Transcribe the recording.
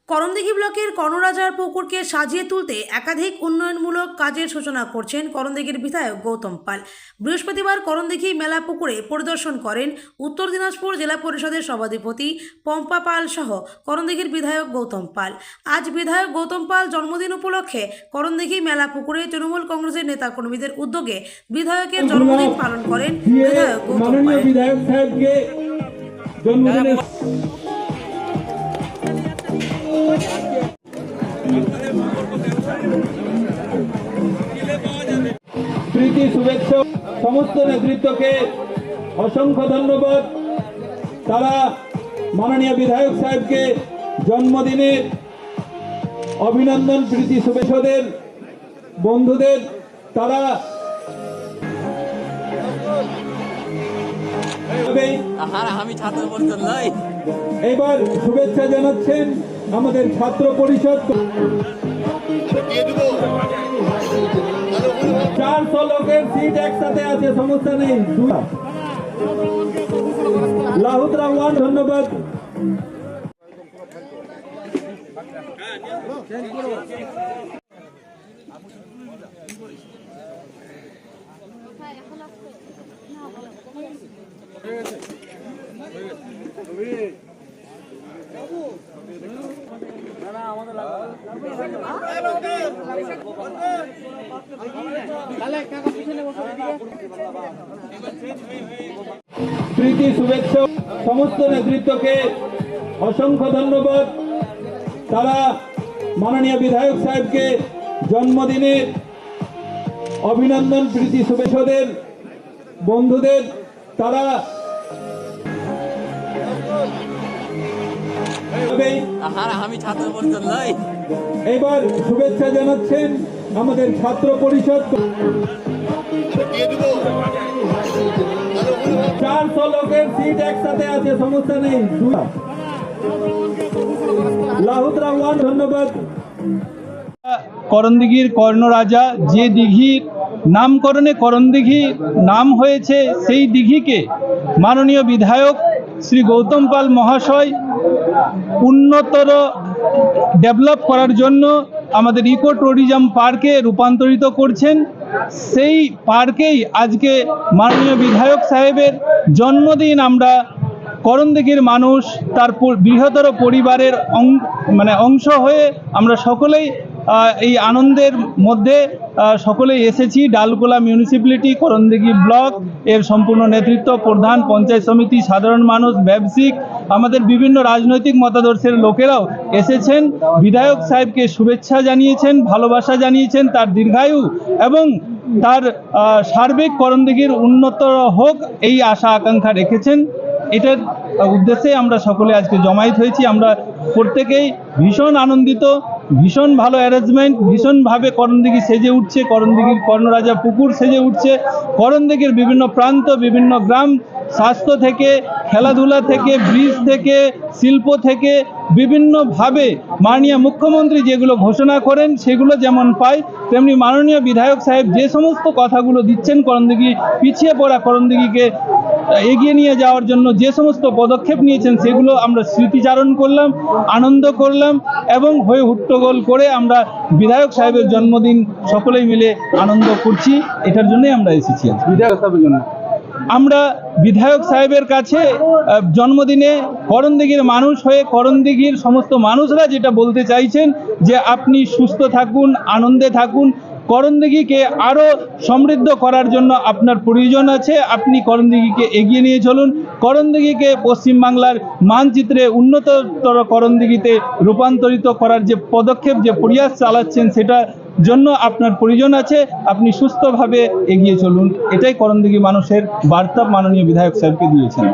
করণদিঘি ব্লকের কর্ণরাজার পুকুরকে সাজিয়ে তুলতে একাধিক উন্নয়নমূলক কাজের সূচনা করছেন করণদিঘির বিধায়ক গৌতম পাল। বৃহস্পতিবার করণদিঘি মেলা পুকুরে পরিদর্শন করেন উত্তর দিনাজপুর জেলা পরিষদের সভাধিপতি পম্পা পাল সহ করণদিঘির বিধায়ক গৌতম পাল। আজ বিধায়ক গৌতম পাল জন্মদিন উপলক্ষে করণদিঘি মেলা পুকুরে তৃণমূল কংগ্রেসের নেতাকর্মীদের উদ্যোগে বিধায়কের জন্মদিন পালন করেন বিধায়ক গৌতম পাল। প্রীতি শুভেচ্ছা সমস্ত নেতৃত্বকে অসংখ্য ধন্যবাদ। তারা মাননীয় বিধায়ক সাহেবকে জন্মদিনের অভিনন্দন, প্রীতি শুভেচ্ছাদের বন্ধুদের তারা এবার শুভেচ্ছা জানাচ্ছেন আমাদের ছাত্র পরিষদ। 400 লোকের সিট একসাথে আছে, সমস্যা নেই। লাহুত রহমান ধন্যবাদ। প্রীতি শুভেচ্ছা সমস্ত নেতৃত্বকে অসংখ্য ধন্যবাদ। তারা মাননীয় বিধায়ক সাহেবকে জন্মদিনের অভিনন্দন, প্রীতি শুভেচ্ছাদের বন্ধুদের তারা এবার শুভেচ্ছা জানাচ্ছেন আমাদের ছাত্র পরিষদ। 400 লোকের সিট একসাথে আছে, সমস্যা নেই। লাহুত রহমান ধন্যবাদ। করণদিঘির কর্ণরাজা যে দিঘির নামকরণে করণদিঘি নাম হয়েছে, সেই দিঘিকে মাননীয় বিধায়ক শ্রী গৌতম পাল মহাশয় উন্নতর ডেভেলপ করার জন্য আমাদের ইকো ট্যুরিজম পার্কে রূপান্তরিত করছেন। সেই পার্কেই আজকে মাননীয় বিধায়ক সাহেবের জন্মদিন আমরা করণদিঘির মানুষ তার বৃহত্তর পরিবারের অংশ হয়ে আমরা সকলেই এই আনন্দের মধ্যে সকলেই এসেছি। ডালকোলা মিউনিসিপ্যালিটি, করণদিঘি ব্লক এর সম্পূর্ণ নেতৃত্ব, প্রধান, পঞ্চায়েত সমিতি, সাধারণ মানুষ, ব্যবসায়িক, আমাদের বিভিন্ন রাজনৈতিক মতাদর্শের লোকেরাও এসেছেন। বিধায়ক সাহেবকে শুভেচ্ছা জানিয়েছেন, ভালোবাসা জানিয়েছেন, তার দীর্ঘায়ু এবং তার সার্বিক করণদিঘির উন্নত হোক এই আশা আকাঙ্ক্ষা রেখেছেন। এটার উদ্দেশ্যে আমরা সকলে আজকে জমায়েত হয়েছি। আমরা প্রত্যেকেই ভীষণ আনন্দিত, ভীষণ ভালো অ্যারেঞ্জমেন্ট, ভীষণভাবে করণদিঘি সেজে উঠছে, করণদিঘির কর্ণরাজা পুকুর সেজে উঠছে। করণদিঘির বিভিন্ন প্রান্ত, বিভিন্ন গ্রাম, স্বাস্থ্য থেকে, খেলাধুলা থেকে, ব্রিজ থেকে, শিল্প থেকে বিভিন্নভাবে মাননীয় মুখ্যমন্ত্রী যেগুলো ঘোষণা করেন সেগুলো যেমন পাই, তেমনি মাননীয় বিধায়ক সাহেব যে সমস্ত কথাগুলো দিচ্ছেন করণদিঘি পিছিয়ে পড়া করণদিঘিকে এগিয়ে নিয়ে যাওয়ার জন্য যে সমস্ত পদক্ষেপ নিয়েছেন সেগুলো আমরা স্মৃতিচারণ করলাম, আনন্দ করলাম এবং হয়ে হুট্টগোল করে আমরা বিধায়ক সাহেবের জন্মদিন সকলেই মিলে আনন্দ করছি। এটার জন্যই আমরা এসেছি। বিধায়ক সাহেবের জন্য আমরা বিধায়ক সাহেবের কাছে জন্মদিনে করণদিঘির মানুষ হয়ে করণদিঘির সমস্ত মানুষরা যেটা বলতে চাইছেন যে আপনি সুস্থ থাকুন, আনন্দে থাকুন, করণদিঘিকে আরও সমৃদ্ধ করার জন্য আপনার প্রয়োজন আছে। আপনি করণদিঘিকে এগিয়ে নিয়ে চলুন, করণদিঘিকে পশ্চিমবাংলার মানচিত্রে উন্নততর করণদিঘিতে রূপান্তরিত করার যে পদক্ষেপ, যে প্রয়াস চালাচ্ছেন সেটা জন্য আপনার প্রয়োজন আছে। আপনি সুস্থভাবে এগিয়ে চলুন, এটাই করণদিঘি মানুষের বার্তা মাননীয় বিধায়ক সাহেবকে দিয়েছেন।